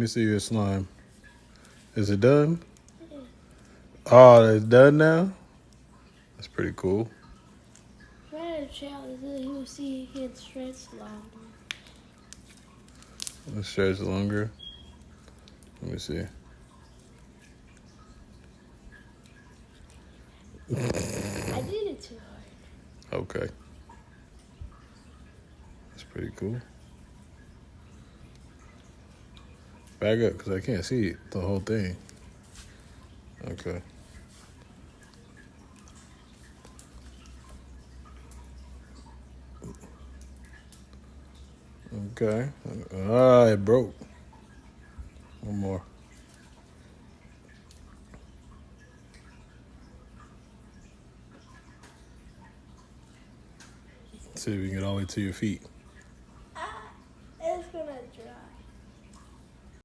me see your slime. Is it done? Oh, it's done now? That's pretty cool. Right, child, you will see it stretch longer. Let's stretch longer. Let me see. I did it too hard. Okay. That's pretty cool. Back up, because I can't see the whole thing. Okay. Okay. Ah, it broke. One more. See if we can get all the way to your feet.